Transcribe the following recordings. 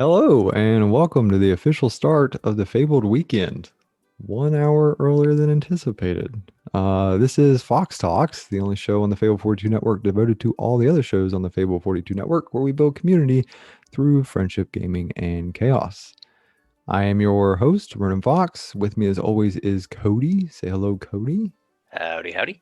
Hello, and welcome to the official start of the Fabled Weekend, 1 hour earlier than anticipated. This is Fox Talks, the only show on the Fable 42 network devoted to all the other shows on the Fable 42 network, where we build community through friendship, gaming, and chaos. I am your host, Vernon Fox. With me, as always, is Cody. Say hello, Cody. Howdy, howdy.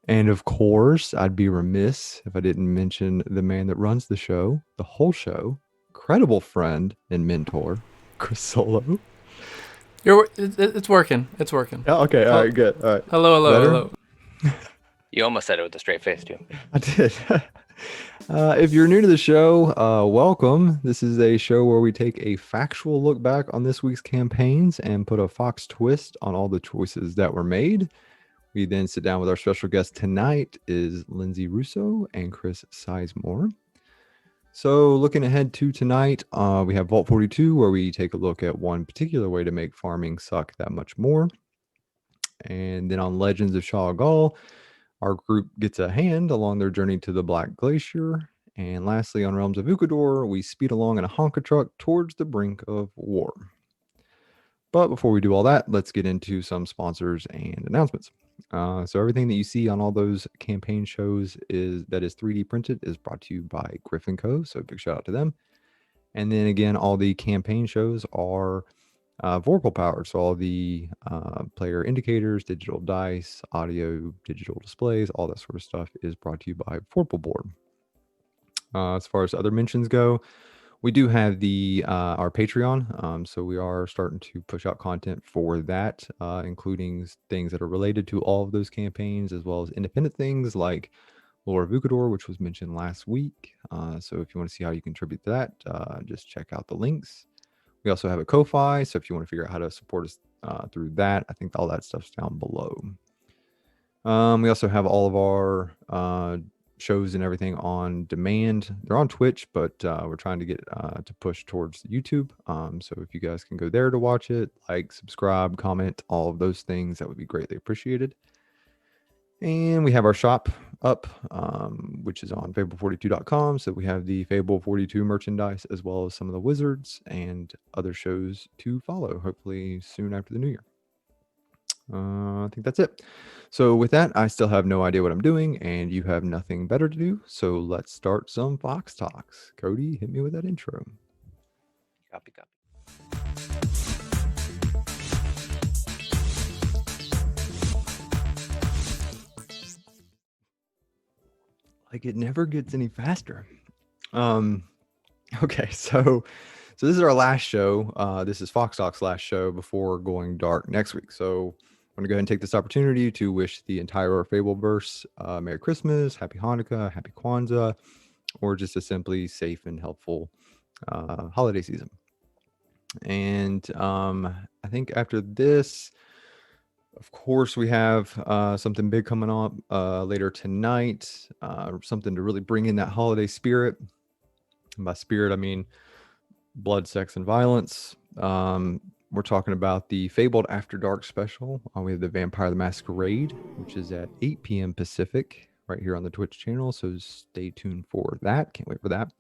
And of course, I'd be remiss if I didn't mention the man that runs the show, the whole show, incredible friend and mentor, Chris Solo. It's working. It's working. Oh, okay, all right, good. All right. Hello. You almost said it with a straight face, too. I did. If you're new to the show, welcome. This is a show where we take a factual look back on this week's campaigns and put a Fox twist on all the choices that were made. We then sit down with our special guest tonight is Linsay Rousseau and Chris Sizemore. So looking ahead to tonight, we have Vault 42, where we take a look at one particular way to make farming suck that much more. And then on Legends of Shawgal, our group gets a hand along their journey to the Black Glacier. And lastly, on Realms of Ukador, we speed along in a Honka truck towards the brink of war. But before we do all that, let's get into some sponsors and announcements. So everything that you see on all those campaign shows that is 3D printed is brought to you by Griffin Co. So big shout out to them. And then again, all the campaign shows are Vorpal powered. So all the player indicators, digital dice, audio, digital displays, all that sort of stuff is brought to you by Vorpal board. As far as other mentions go, we do have our Patreon, so we are starting to push out content for that, including things that are related to all of those campaigns, as well as independent things like Lore of Ukador, which was mentioned last week. So if you want to see how you contribute to that, just check out the links. We also have a Ko-Fi, so if you want to figure out how to support us through that, I think all that stuff's down below. We also have all of our shows and everything on demand. They're on Twitch, but we're trying to get to push towards YouTube. So if you guys can go there to watch it, like, subscribe, comment, all of those things, that would be greatly appreciated. And we have our shop up, which is on fable42.com. So we have the Fable 42 merchandise, as well as some of the Wizards and other shows to follow, hopefully soon after the new year. I think that's it. So with that, I still have no idea what I'm doing, and you have nothing better to do. So let's start some Fox Talks. Cody, hit me with that intro. Copy. Like it never gets any faster. Okay, so this is our last show. This is Fox Talks' last show before going dark next week. So I'm going to go ahead and take this opportunity to wish the entire Fableverse Merry Christmas, Happy Hanukkah, Happy Kwanzaa, or just a simply safe and helpful holiday season. And I think after this, of course, we have something big coming up later tonight, something to really bring in that holiday spirit. And by spirit, I mean blood, sex, and violence. We're talking about the Fabled After Dark special. We have the Vampire the Masquerade, which is at 8 p.m. Pacific, right here on the Twitch channel. So stay tuned for that. Can't wait for that.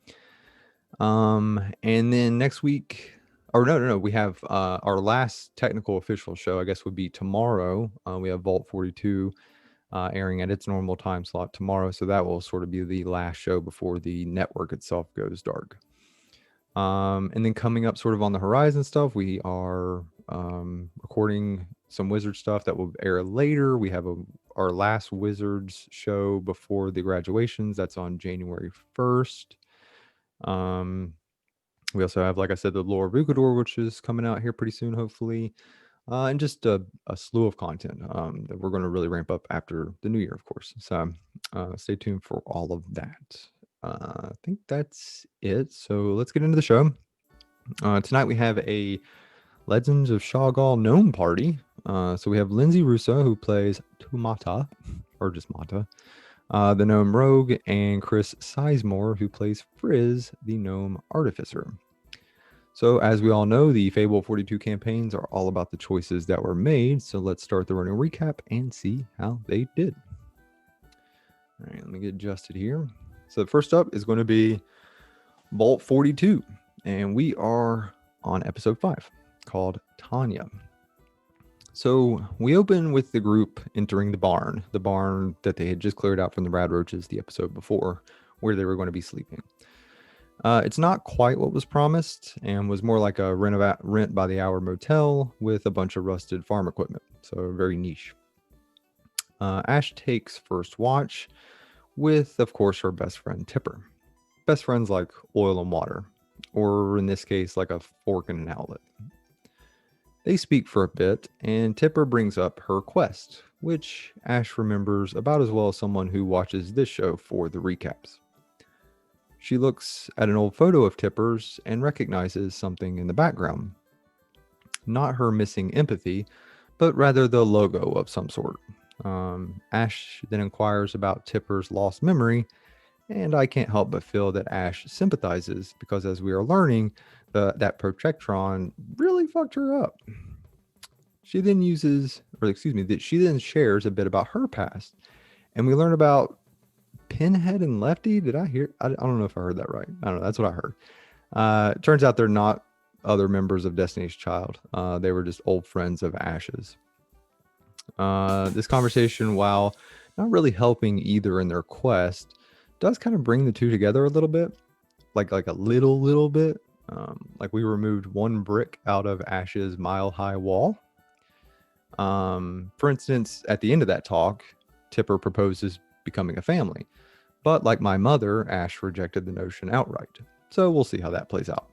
And then next week, or no, we have our last technical official show, I guess, would be tomorrow. We have Vault 42 airing at its normal time slot tomorrow. So that will sort of be the last show before the network itself goes dark. And then coming up sort of on the horizon stuff, we are recording some Wizard stuff that will air later. We have our last Wizards show before the graduations. That's on January 1st. We also have, like I said, the Lore of Ukador, which is coming out here pretty soon, hopefully. And just a slew of content that we're going to really ramp up after the new year, of course. So stay tuned for all of that. I think that's it. So let's get into the show. Tonight we have a Legends of Shawgal gnome party. So we have Linsay Rousseau, who plays Tumata, or just Mata, the gnome rogue, and Chris Sizemore, who plays Frizz, the gnome artificer. So as we all know, the Fable 42 campaigns are all about the choices that were made. So let's start the running recap and see how they did. All right, let me get adjusted here. So first up is going to be Vault 42. and we are on episode 5 called Tanya. So we open with the group entering the barn that they had just cleared out from the rad roaches the episode before, where they were going to be sleeping. It's not quite what was promised and was more like a rent by the hour motel with a bunch of rusted farm equipment, so very niche. Ash takes first watch with, of course, her best friend Tipper. Best friends like oil and water, or in this case, like a fork and an outlet. They speak for a bit, and Tipper brings up her quest, which Ash remembers about as well as someone who watches this show for the recaps. She looks at an old photo of Tipper's and recognizes something in the background. Not her missing empathy, but rather the logo of some sort. Ash then inquires about Tipper's lost memory, and I can't help but feel that Ash sympathizes because, as we are learning, that Protectron really fucked her up. She then she then shares a bit about her past, and we learn about Pinhead and Lefty. Did I hear? I don't know if I heard that right. I don't know. That's what I heard. It turns out they're not other members of Destiny's Child. They were just old friends of Ash's. This conversation, while not really helping either in their quest, does kind of bring the two together a little bit, like a little bit. Like we removed one brick out of Ash's mile-high wall. For instance, at the end of that talk, Tipper proposes becoming a family. But like my mother, Ash rejected the notion outright. So we'll see how that plays out.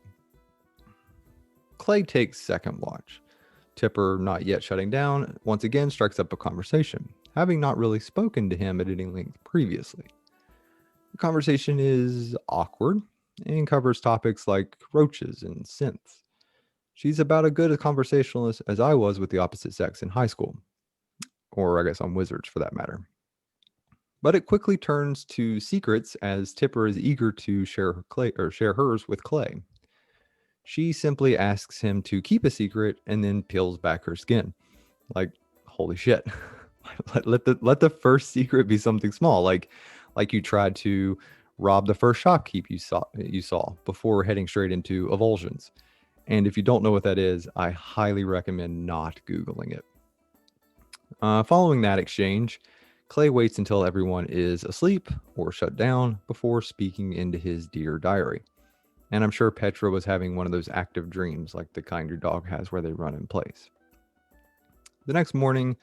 Clay takes second watch. Tipper, not yet shutting down, once again strikes up a conversation, having not really spoken to him at any length previously. The conversation is awkward and covers topics like roaches and synths. She's about as good a conversationalist as I was with the opposite sex in high school, or I guess on Wizards for that matter. But it quickly turns to secrets as Tipper is eager to share hers with Clay. She simply asks him to keep a secret and then peels back her skin. Like, holy shit. let the first secret be something small, like you tried to rob the first shopkeep you saw before heading straight into avulsions. And if you don't know what that is, I highly recommend not Googling it. Following that exchange, Clay waits until everyone is asleep or shut down before speaking into his dear diary. And I'm sure Petra was having one of those active dreams like the kind your dog has where they run in place. The next morning,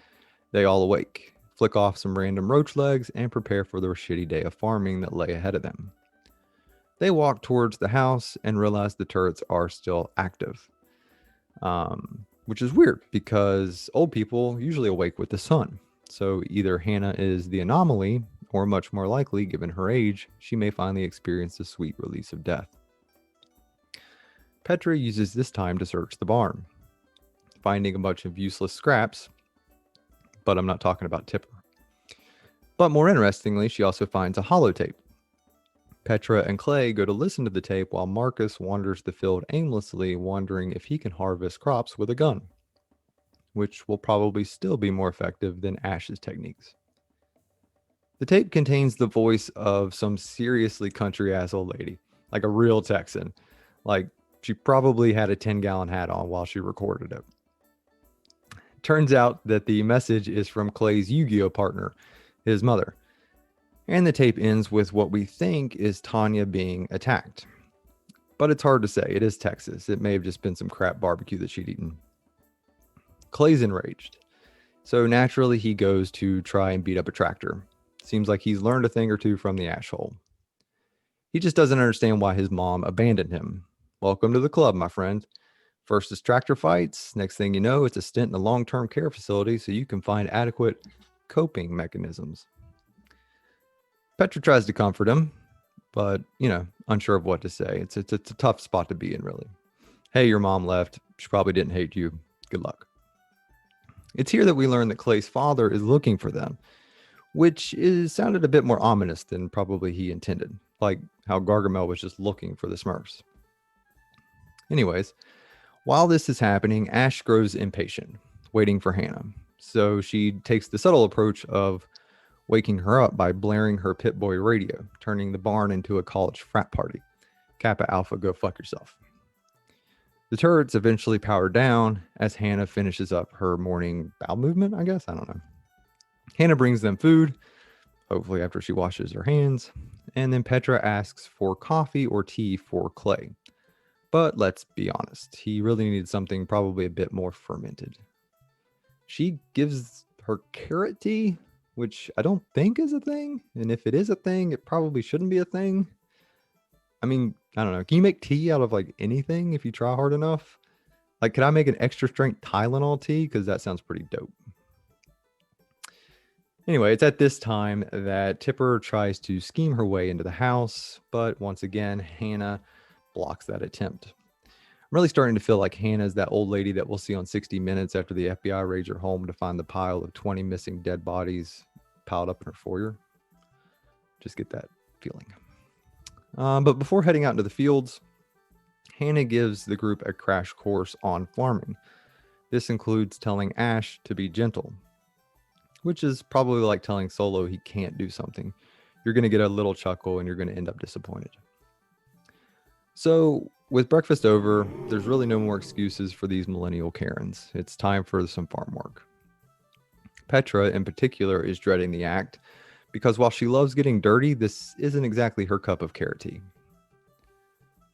they all awake, flick off some random roach legs, and prepare for their shitty day of farming that lay ahead of them. They walk towards the house and realize the turrets are still active, which is weird because old people usually awake with the sun. So either Hannah is the anomaly, or much more likely, given her age, she may finally experience the sweet release of death. Petra uses this time to search the barn, finding a bunch of useless scraps, but I'm not talking about Tipper. But more interestingly, she also finds a holotape. Petra and Clay go to listen to the tape while Marcus wanders the field aimlessly, wondering if he can harvest crops with a gun, which will probably still be more effective than Ash's techniques. The tape contains the voice of some seriously country-ass old lady, like a real Texan. Like, she probably had a 10-gallon hat on while she recorded it. Turns out that the message is from Clay's Yu-Gi-Oh partner, his mother. And the tape ends with what we think is Tanya being attacked. But it's hard to say. It is Texas. It may have just been some crap barbecue that she'd eaten. Clay's enraged. So naturally he goes to try and beat up a tractor. Seems like he's learned a thing or two from the ash hole. He just doesn't understand why his mom abandoned him. Welcome to the club, my friend. First is tractor fights. Next thing you know, it's a stint in a long-term care facility so you can find adequate coping mechanisms. Petra tries to comfort him, but, unsure of what to say. It's a tough spot to be in, really. Hey, your mom left. She probably didn't hate you. Good luck. It's here that we learn that Clay's father is looking for them, which sounded a bit more ominous than probably he intended, like how Gargamel was just looking for the Smurfs. Anyways, while this is happening, Ash grows impatient, waiting for Hannah. So she takes the subtle approach of waking her up by blaring her Pit-Boy radio, turning the barn into a college frat party. Kappa Alpha, go fuck yourself. The turrets eventually power down as Hannah finishes up her morning bowel movement, I guess. I don't know. Hannah brings them food, hopefully after she washes her hands, and then Petra asks for coffee or tea for Clay. But let's be honest, he really needs something probably a bit more fermented. She gives her carrot tea, which I don't think is a thing. And if it is a thing, it probably shouldn't be a thing. I mean, I don't know. Can you make tea out of like anything if you try hard enough? Like, could I make an extra strength Tylenol tea? Because that sounds pretty dope. Anyway, it's at this time that Tipper tries to scheme her way into the house, but once again, Hannah blocks that attempt. I'm really starting to feel like Hannah's that old lady that we'll see on 60 Minutes after the FBI raids her home to find the pile of 20 missing dead bodies piled up in her foyer. Just get that feeling. But before heading out into the fields, Hannah gives the group a crash course on farming. This includes telling Ash to be gentle, which is probably like telling Solo he can't do something. You're going to get a little chuckle and you're going to end up disappointed. So, with breakfast over, there's really no more excuses for these millennial Karens. It's time for some farm work. Petra, in particular, is dreading the act because while she loves getting dirty, this isn't exactly her cup of carrot tea.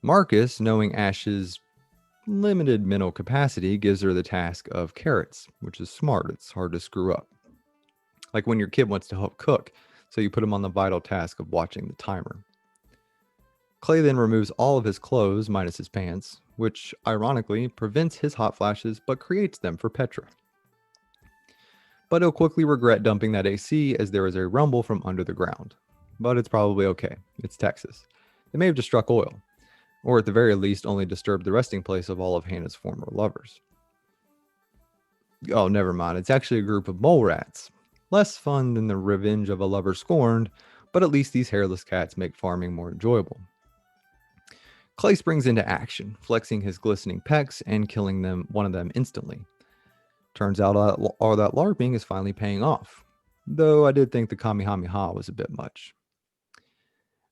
Marcus, knowing Ash's limited mental capacity, gives her the task of carrots, which is smart. It's hard to screw up. Like when your kid wants to help cook, so you put him on the vital task of watching the timer. Clay then removes all of his clothes minus his pants, which ironically prevents his hot flashes but creates them for Petra. But he'll quickly regret dumping that AC as there is a rumble from under the ground. But it's probably okay. It's Texas. They may have just struck oil, or at the very least only disturbed the resting place of all of Hannah's former lovers. Oh, never mind. It's actually a group of mole rats. Less fun than the revenge of a lover scorned, but at least these hairless cats make farming more enjoyable. Clay springs into action, flexing his glistening pecs and killing one of them instantly. Turns out all that LARPing is finally paying off, though I did think the Kamehameha was a bit much.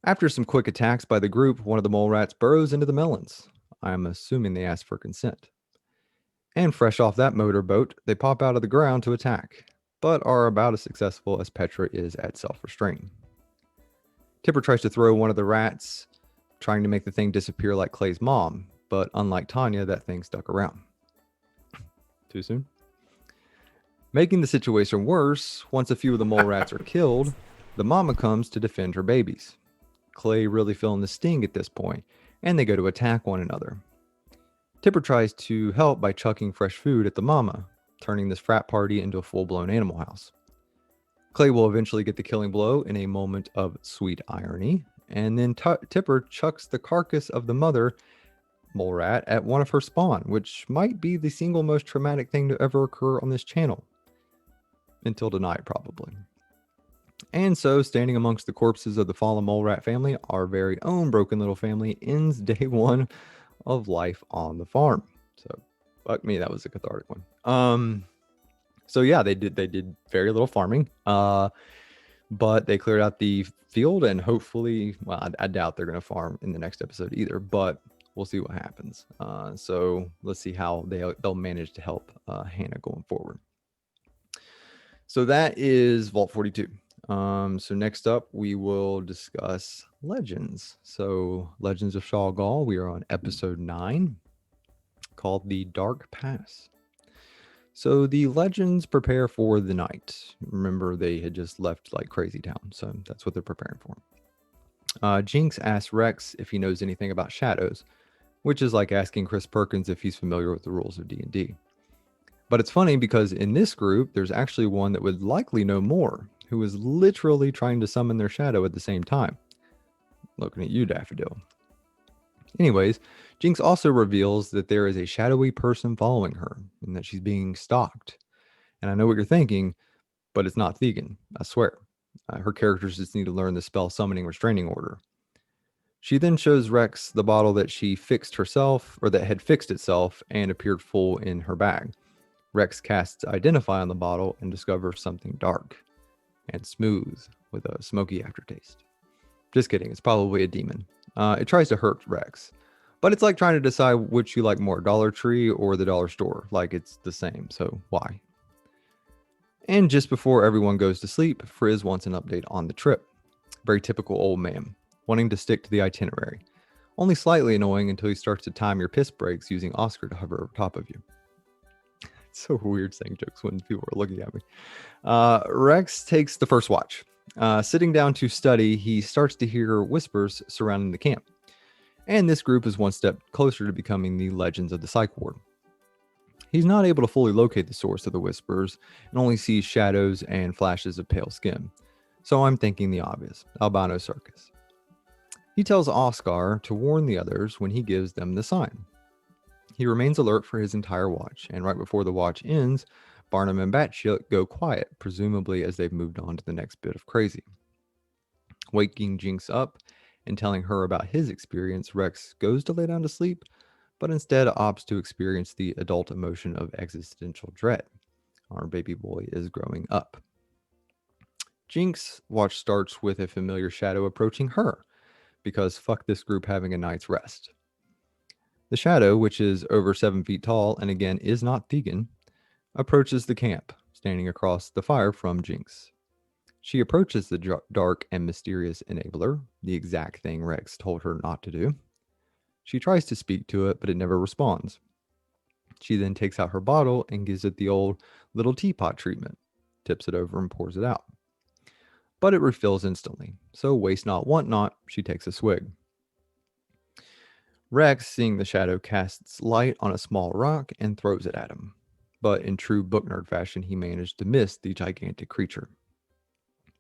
After some quick attacks by the group, one of the mole rats burrows into the melons. I'm assuming they asked for consent. And fresh off that motorboat, they pop out of the ground to attack, but are about as successful as Petra is at self-restraint. Tipper tries to throw one of the rats, trying to make the thing disappear like Clay's mom, but unlike Tanya, that thing stuck around. Too soon? Making the situation worse, once a few of the mole rats are killed, the mama comes to defend her babies. Clay really feeling the sting at this point, and they go to attack one another. Tipper tries to help by chucking fresh food at the mama, turning this frat party into a full-blown animal house. Clay will eventually get the killing blow in a moment of sweet irony, and then Tipper chucks the carcass of the mother mole rat at one of her spawn, which might be the single most traumatic thing to ever occur on this channel. Until tonight, probably. And so, standing amongst the corpses of the fallen mole rat family, our very own broken little family ends day one of life on the farm. So, fuck me, that was a cathartic one. So yeah, they did very little farming. But they cleared out the field and hopefully, well, I doubt they're going to farm in the next episode either, but we'll see what happens. So let's see how they'll manage to help Hannah going forward. So that is Vault 42. So next up, we will discuss Legends. So Legends of Shall Gal, we are on episode 9 called The Dark Pass. So the Legends prepare for the night. Remember, they had just left like Crazy Town, so that's what they're preparing for. Jinx asks Rex if he knows anything about shadows, which is like asking Chris Perkins if he's familiar with the rules of D&D. But it's funny because in this group, there's actually one that would likely know more, who is literally trying to summon their shadow at the same time. Looking at you, Daffodil. Anyways, Jinx also reveals that there is a shadowy person following her and that she's being stalked. And I know what you're thinking, but it's not Thegan, I swear. Her characters just need to learn the spell Summoning Restraining Order. She then shows Rex the bottle that she fixed herself, or that had fixed itself and appeared full in her bag. Rex casts Identify on the bottle and discovers something dark and smooth with a smoky aftertaste. Just kidding, it's probably a demon. It tries to hurt Rex, But it's like trying to decide which you like more, Dollar Tree or the dollar store. Like it's the same, so why? And just before everyone goes to sleep, Frizz wants an update on the trip. Very typical old man, wanting to stick to the itinerary. Only slightly annoying until he starts to time your piss breaks using Oscar to hover over top of you. It's so weird saying jokes when people are looking at me. Rex takes the first watch. Sitting down to study, he starts to hear whispers surrounding the camp. And this group is one step closer to becoming the legends of the Psych Ward. He's not able to fully locate the source of the whispers and only sees shadows and flashes of pale skin. So I'm thinking the obvious, albino circus. He tells Oscar to warn the others when he gives them the sign. He remains alert for his entire watch, and right before the watch ends, Barnum and Batshit go quiet, presumably as they've moved on to the next bit of crazy. Waking Jinx up and telling her about his experience, Rex goes to lay down to sleep, but instead opts to experience the adult emotion of existential dread. Our baby boy is growing up. Jinx' watch starts with a familiar shadow approaching her, because fuck this group having a night's rest. The shadow, which is over 7 feet tall and again is not Tegan, approaches the camp, standing across the fire from Jinx. She approaches the dark and mysterious enabler, the exact thing Rex told her not to do. She tries to speak to it, but it never responds. She then takes out her bottle and gives it the old little teapot treatment, tips it over and pours it out. But it refills instantly, so waste not, want not, she takes a swig. Rex, seeing the shadow, casts light on a small rock and throws it at him. But in true book nerd fashion, he managed to miss the gigantic creature.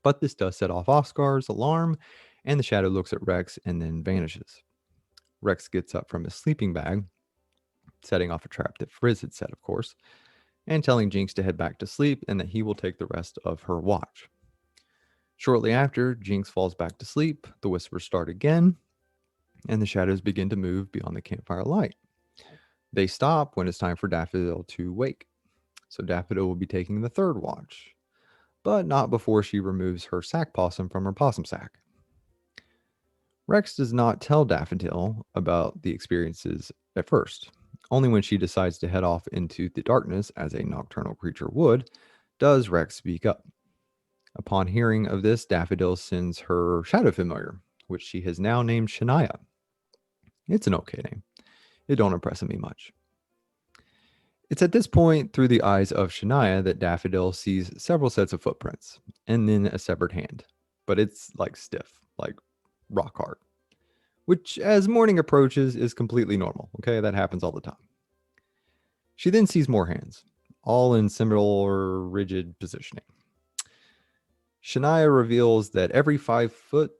But this does set off Oscar's alarm, and the shadow looks at Rex and then vanishes. Rex gets up from his sleeping bag, setting off a trap that Frizz had set, of course, and telling Jinx to head back to sleep and that he will take the rest of her watch. Shortly after, Jinx falls back to sleep, the whispers start again, and the shadows begin to move beyond the campfire light. They stop when it's time for Daffodil to wake. So Daffodil will be taking the third watch, but not before she removes her sack possum from her possum sack. Rex does not tell Daffodil about the experiences at first. Only when she decides to head off into the darkness, as a nocturnal creature would, does Rex speak up. Upon hearing of this, Daffodil sends her shadow familiar, which she has now named Shania. It's an okay name. It don't impress me much. It's at this point, through the eyes of Shania, that Daffodil sees several sets of footprints, and then a severed hand. But it's like stiff, like rock hard. Which, as morning approaches, is completely normal. Okay, that happens all the time. She then sees more hands, all in similar rigid positioning. Shania reveals that every 5 feet,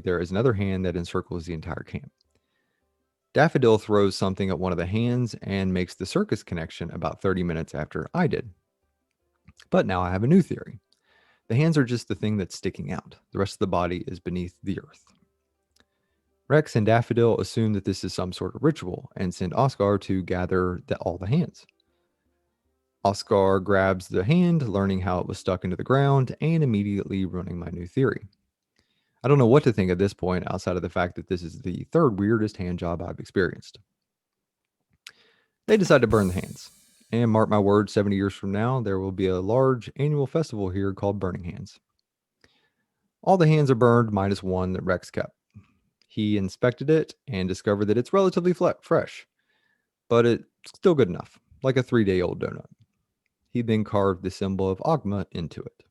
there is another hand that encircles the entire camp. Daffodil throws something at one of the hands and makes the circus connection about 30 minutes after I did. But now I have a new theory. The hands are just the thing that's sticking out. The rest of the body is beneath the earth. Rex and Daffodil assume that this is some sort of ritual and send Oscar to gather all the hands. Oscar grabs the hand, learning how it was stuck into the ground, and immediately ruining my new theory. I don't know what to think at this point outside of the fact that this is the third weirdest hand job I've experienced. They decide to burn the hands. And mark my words, 70 years from now, there will be a large annual festival here called Burning Hands. All the hands are burned, minus one that Rex kept. He inspected it and discovered that it's relatively fresh, but it's still good enough, like a 3-day-old donut. He then carved the symbol of Ogma into it.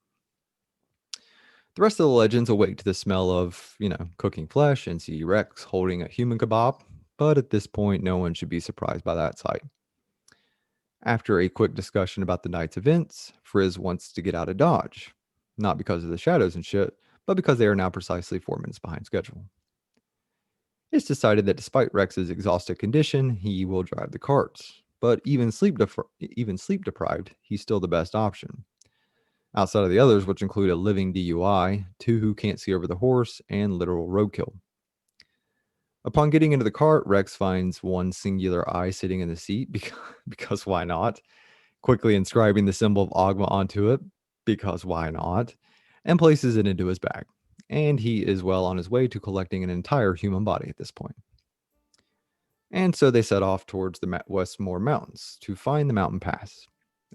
The rest of the legends awake to the smell of, cooking flesh and see Rex holding a human kebab, but at this point, no one should be surprised by that sight. After a quick discussion about the night's events, Frizz wants to get out of Dodge, not because of the shadows and shit, but because they are now precisely 4 minutes behind schedule. It's decided that despite Rex's exhausted condition, he will drive the carts, but even sleep deprived, he's still the best option. Outside of the others, which include a living DUI, 2 who can't see over the horse, and literal roadkill. Upon getting into the cart, Rex finds one singular eye sitting in the seat, because why not? Quickly inscribing the symbol of Ogma onto it, because why not? And places it into his bag. And he is well on his way to collecting an entire human body at this point. And so they set off towards the Westmore Mountains to find the mountain pass.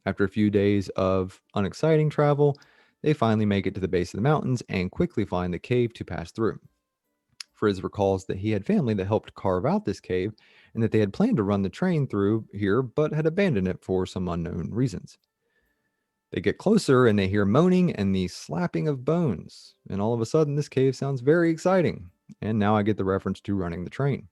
After a few days of unexciting travel, they finally make it to the base of the mountains and quickly find the cave to pass through. Frizz recalls that he had family that helped carve out this cave and that they had planned to run the train through here but had abandoned it for some unknown reasons. They get closer and they hear moaning and the slapping of bones. And all of a sudden, this cave sounds very exciting. And now I get the reference to running the train.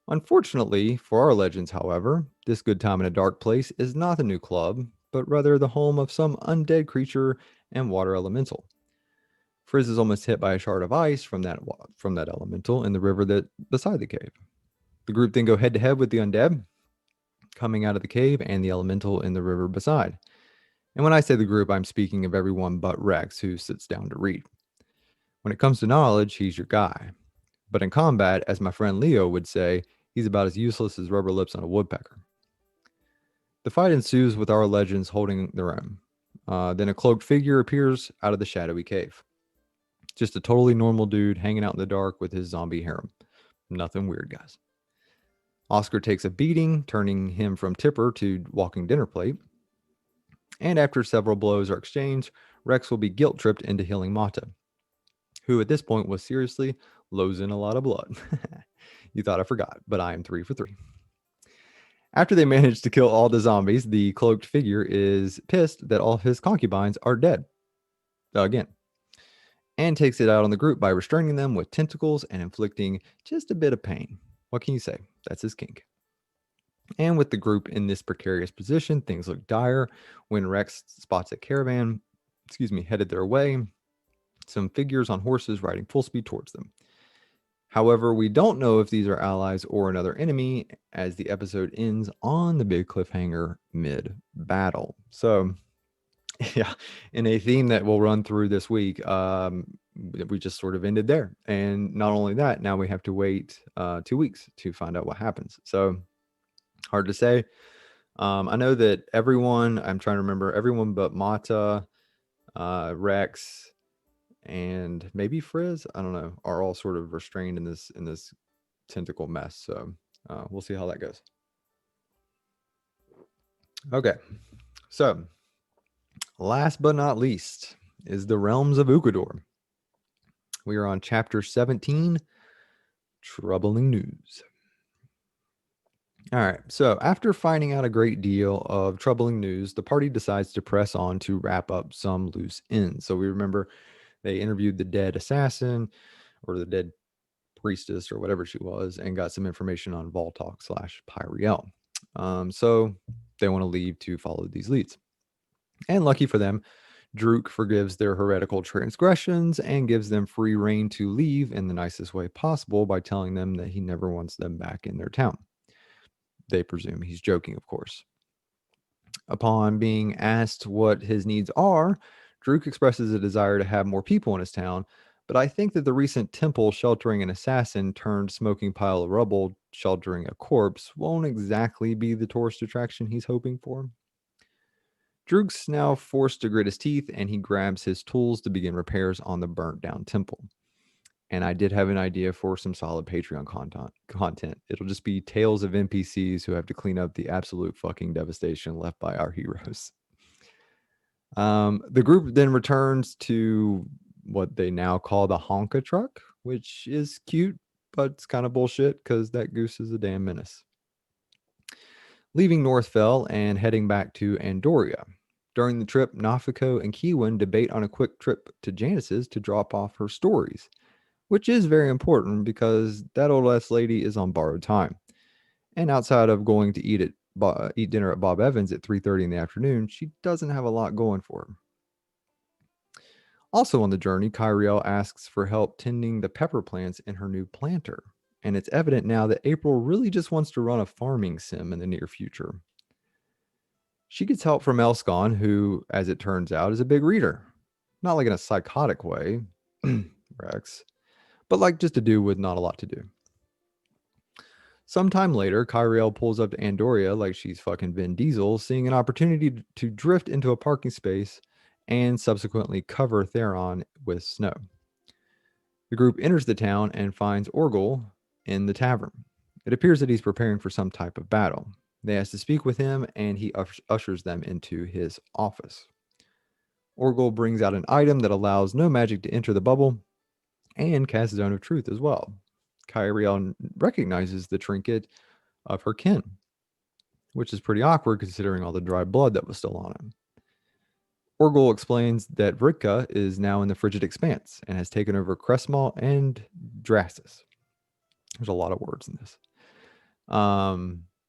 Unfortunately for our legends, however, this good time in a dark place is not the new club, but rather the home of some undead creature and water elemental. Frizz is almost hit by a shard of ice from that elemental in the river that beside the cave. The group then go head to head with the undead coming out of the cave and the elemental in the river beside. And when I say the group, I'm speaking of everyone but Rex, who sits down to read. When it comes to knowledge, he's your guy. But in combat, as my friend Leo would say, he's about as useless as rubber lips on a woodpecker. The fight ensues with our legends holding their own. Then a cloaked figure appears out of the shadowy cave. Just a totally normal dude hanging out in the dark with his zombie harem. Nothing weird, guys. Oscar takes a beating, turning him from tipper to walking dinner plate. And after several blows are exchanged, Rex will be guilt-tripped into healing Mata, who at this point was seriously losing a lot of blood. You thought I forgot, but I am 3 for 3. After they manage to kill all the zombies, the cloaked figure is pissed that all his concubines are dead. Again. And takes it out on the group by restraining them with tentacles and inflicting just a bit of pain. What can you say? That's his kink. And with the group in this precarious position, things look dire when Rex spots a caravan, headed their way. Some figures on horses riding full speed towards them. However, we don't know if these are allies or another enemy, as the episode ends on the big cliffhanger mid-battle. So, yeah, in a theme that we'll run through this week, we just sort of ended there. And not only that, now we have to wait 2 weeks to find out what happens. So, hard to say. I know that everyone, I'm trying to remember, everyone but Mata, Rex, and maybe Frizz, I don't know, are all sort of restrained in this tentacle mess. So we'll see how that goes. Okay, so last but not least is the realms of Ukador. We are on chapter 17, Troubling News. All right, so after finding out a great deal of troubling news, the party decides to press on to wrap up some loose ends. So we remember they interviewed the dead assassin or the dead priestess or whatever she was and got some information on Voltok / Pyriel. So they want to leave to follow these leads. And lucky for them, Druk forgives their heretical transgressions and gives them free rein to leave in the nicest way possible by telling them that he never wants them back in their town. They presume he's joking, of course. Upon being asked what his needs are, Druk expresses a desire to have more people in his town, but I think that the recent temple sheltering an assassin turned smoking pile of rubble sheltering a corpse won't exactly be the tourist attraction he's hoping for. Druk's now forced to grit his teeth, and he grabs his tools to begin repairs on the burnt down temple. And I did have an idea for some solid Patreon content. It'll just be tales of NPCs who have to clean up the absolute fucking devastation left by our heroes. The group then returns to what they now call the Honka truck, which is cute, but it's kind of bullshit because that goose is a damn menace. Leaving Northfell and heading back to Andoria. During the trip, Nafiko and Kiwin debate on a quick trip to Janice's to drop off her stories, which is very important because that old ass lady is on borrowed time. And outside of going to eat dinner at Bob Evans at 3:30 in the afternoon, she doesn't have a lot going for her. Also on the journey, Kyriel asks for help tending the pepper plants in her new planter. And it's evident now that April really just wants to run a farming sim in the near future. She gets help from Elskon, who, as it turns out, is a big reader. Not like in a psychotic way, Rex, but like just a dude with not a lot to do. Sometime later, Kyriel pulls up to Andoria like she's fucking Vin Diesel, seeing an opportunity to drift into a parking space and subsequently cover Theron with snow. The group enters the town and finds Orgel in the tavern. It appears that he's preparing for some type of battle. They ask to speak with him, and he ushers them into his office. Orgel brings out an item that allows no magic to enter the bubble and casts Zone of Truth as well. Kyriel recognizes the trinket of her kin, which is pretty awkward considering all the dry blood that was still on him. Orgel explains that Vritka is now in the Frigid Expanse and has taken over Cressmal and Drasis. There's a lot of words in this.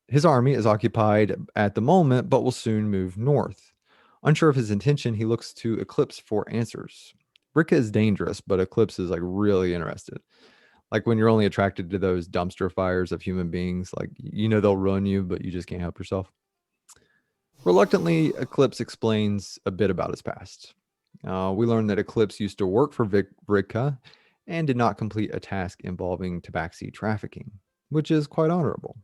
His army is occupied at the moment, but will soon move north. Unsure of his intention, he looks to Eclipse for answers. Vritka is dangerous, but Eclipse is like really interested. Like when you're only attracted to those dumpster fires of human beings, like they'll ruin you, but you just can't help yourself. Reluctantly, Eclipse explains a bit about his past. We learn that Eclipse used to work for Vritka and did not complete a task involving tabaxi trafficking, which is quite honorable.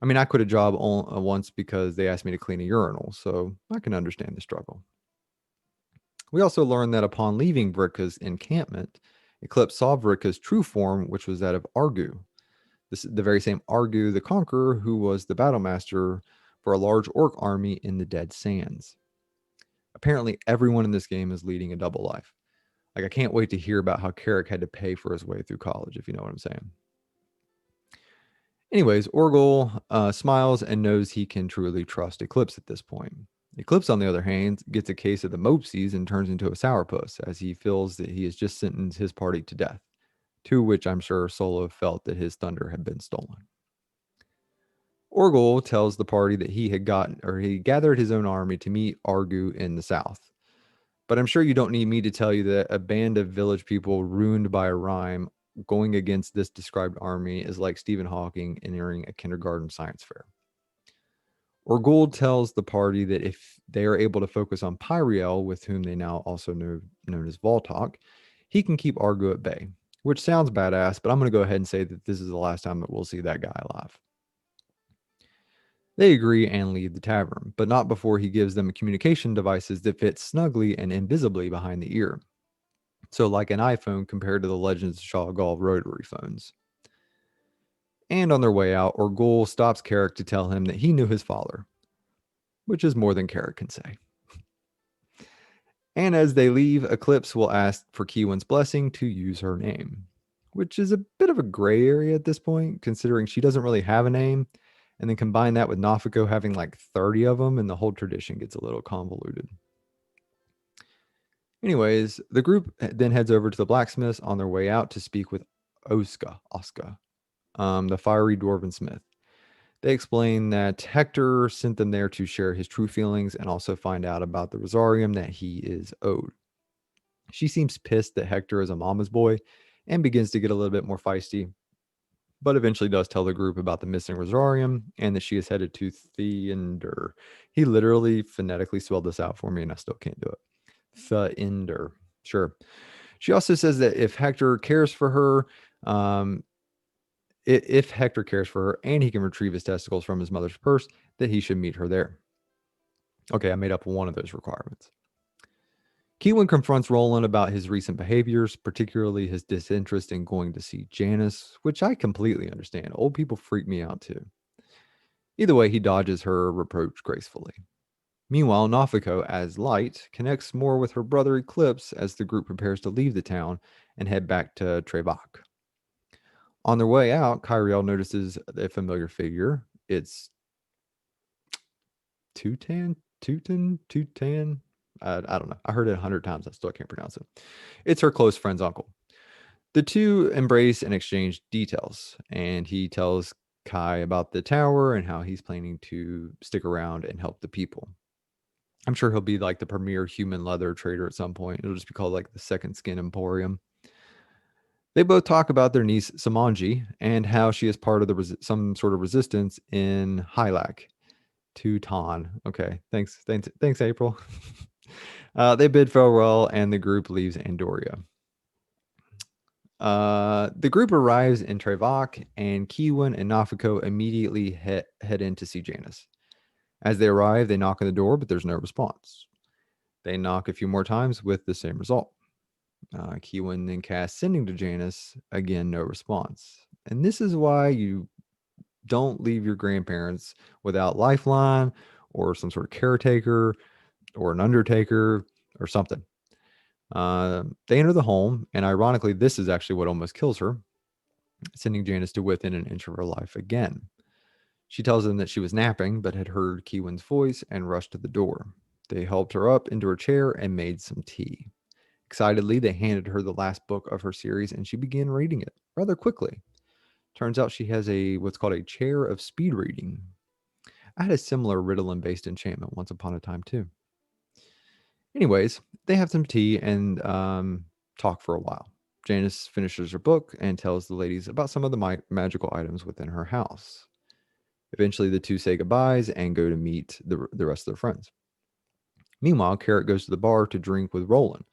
I mean, I quit a job once because they asked me to clean a urinal, so I can understand the struggle. We also learn that upon leaving Vritka's encampment, Eclipse saw Vritka's true form, which was that of Argu. This is the very same Argu the Conqueror who was the battle master for a large orc army in the Dead Sands. Apparently, everyone in this game is leading a double life. Like, I can't wait to hear about how Carrick had to pay for his way through college, if you know what I'm saying. Anyways, Orgel smiles and knows he can truly trust Eclipse at this point. Eclipse, on the other hand, gets a case of the mopesies and turns into a sourpuss as he feels that he has just sentenced his party to death, to which I'm sure Solo felt that his thunder had been stolen. Orgel tells the party that he gathered his own army to meet Argu in the south. But I'm sure you don't need me to tell you that a band of village people ruined by a rhyme going against this described army is like Stephen Hawking entering a kindergarten science fair. Orgel tells the party that if they are able to focus on Pyriel, with whom they now also know known as Voltok, he can keep Argu at bay, which sounds badass, but I'm going to go ahead and say that this is the last time that we'll see that guy alive. They agree and leave the tavern, but not before he gives them communication devices that fit snugly and invisibly behind the ear. So like an iPhone compared to the Legends of Shoggoth rotary phones. And on their way out, Orgel stops Carrick to tell him that he knew his father, which is more than Carrick can say. And as they leave, Eclipse will ask for Kiwin's blessing to use her name, which is a bit of a gray area at this point, considering she doesn't really have a name. And then combine that with Nafiko having like 30 of them, and the whole tradition gets a little convoluted. Anyways, the group then heads over to the blacksmiths on their way out to speak with Osca, the fiery dwarven smith. They explain that Hector sent them there to share his true feelings and also find out about the Rosarium that he is owed. She seems pissed that Hector is a mama's boy and begins to get a little bit more feisty, but eventually does tell the group about the missing Rosarium and that she is headed to Theinder. He literally phonetically spelled this out for me and I still can't do it. Theinder. Sure. She also says that if Hector cares for her, if Hector cares for her and he can retrieve his testicles from his mother's purse, that he should meet her there. Okay, I made up one of those requirements. Kiwin confronts Roland about his recent behaviors, particularly his disinterest in going to see Janice, which I completely understand. Old people freak me out too. Either way, he dodges her reproach gracefully. Meanwhile, Nafiko, as Light, connects more with her brother Eclipse as the group prepares to leave the town and head back to Trevak. On their way out, Kyriel notices a familiar figure. It's Tutan. I don't know. I heard it 100 times. I still can't pronounce it. It's her close friend's uncle. The two embrace and exchange details, and he tells Kai about the tower and how he's planning to stick around and help the people. I'm sure he'll be like the premier human leather trader at some point. It'll just be called like the Second Skin Emporium. They both talk about their niece Samanji and how she is part of the some sort of resistance in Hylak. Teuton. Okay, thanks, April. They bid farewell, and the group leaves Andoria. The group arrives in Trevak, and Kiwin and Nafiko immediately head in to see Janice. As they arrive, they knock on the door, but there's no response. They knock a few more times with the same result. Kiwin then casts sending to Janice. Again, no response. And this is why you don't leave your grandparents without Lifeline or some sort of caretaker or an undertaker or something. They enter the home, and ironically, this is actually what almost kills her, sending Janice to within an inch of her life again. She tells them that she was napping, but had heard Keewan's voice and rushed to the door. They helped her up into her chair and made some tea. Excitedly, they handed her the last book of her series, and she began reading it rather quickly. Turns out she has what's called a chair of speed reading. I had a similar Ritalin-based enchantment once upon a time too. Anyways, they have some tea and talk for a while. Janice finishes her book and tells the ladies about some of the magical items within her house. Eventually, the two say goodbyes and go to meet the rest of their friends. Meanwhile, Carrot goes to the bar to drink with Roland,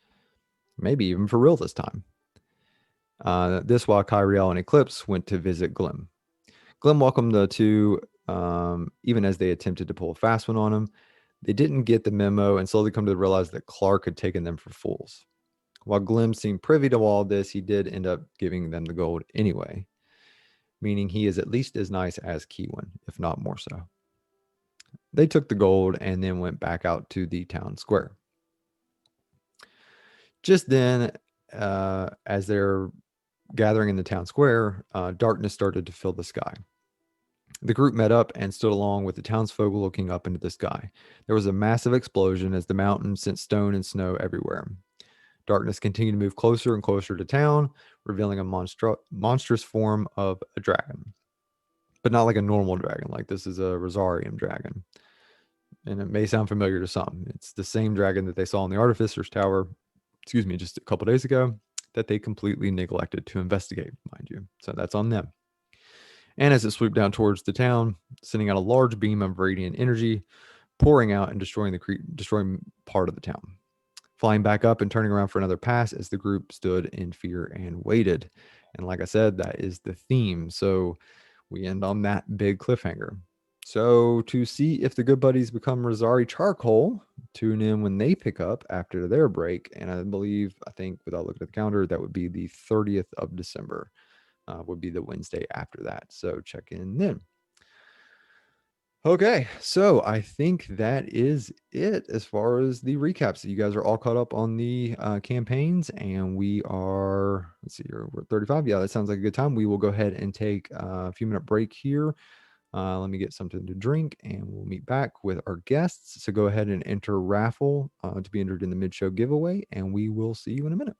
maybe even for real this time. This while Kyriel and Eclipse went to visit Glim. Glim welcomed the two, even as they attempted to pull a fast one on him. They didn't get the memo and slowly come to realize that Clark had taken them for fools. While Glim seemed privy to all this, he did end up giving them the gold anyway, meaning he is at least as nice as Keewan, if not more so. They took the gold and then went back out to the town square. Just then, as they're gathering in the town square, darkness started to fill the sky. The group met up and stood along with the townsfolk looking up into the sky. There was a massive explosion as the mountain sent stone and snow everywhere. Darkness continued to move closer and closer to town, revealing a monstrous form of a dragon. But not like a normal dragon, like this is a Rosarium dragon. And it may sound familiar to some. It's the same dragon that they saw in the Artificer's Tower, just a couple days ago, that they completely neglected to investigate, mind you. So that's on them. And as it swooped down towards the town, sending out a large beam of radiant energy, pouring out and destroying part of the town. Flying back up and turning around for another pass as the group stood in fear and waited. And like I said, that is the theme. So we end on that big cliffhanger. So to see if the good buddies become Rosari Charcoal, tune in when they pick up after their break. And I think without looking at the calendar, that would be the 30th of December. Would be the Wednesday after that. So check in then. Okay, so I think that is it as far as the recaps. You guys are all caught up on the campaigns, and we are, let's see here, we're 35. Yeah, that sounds like a good time. We will go ahead and take a few minute break here. Let me get something to drink, and we'll meet back with our guests. So go ahead and enter raffle to be entered in the mid-show giveaway, and we will see you in a minute.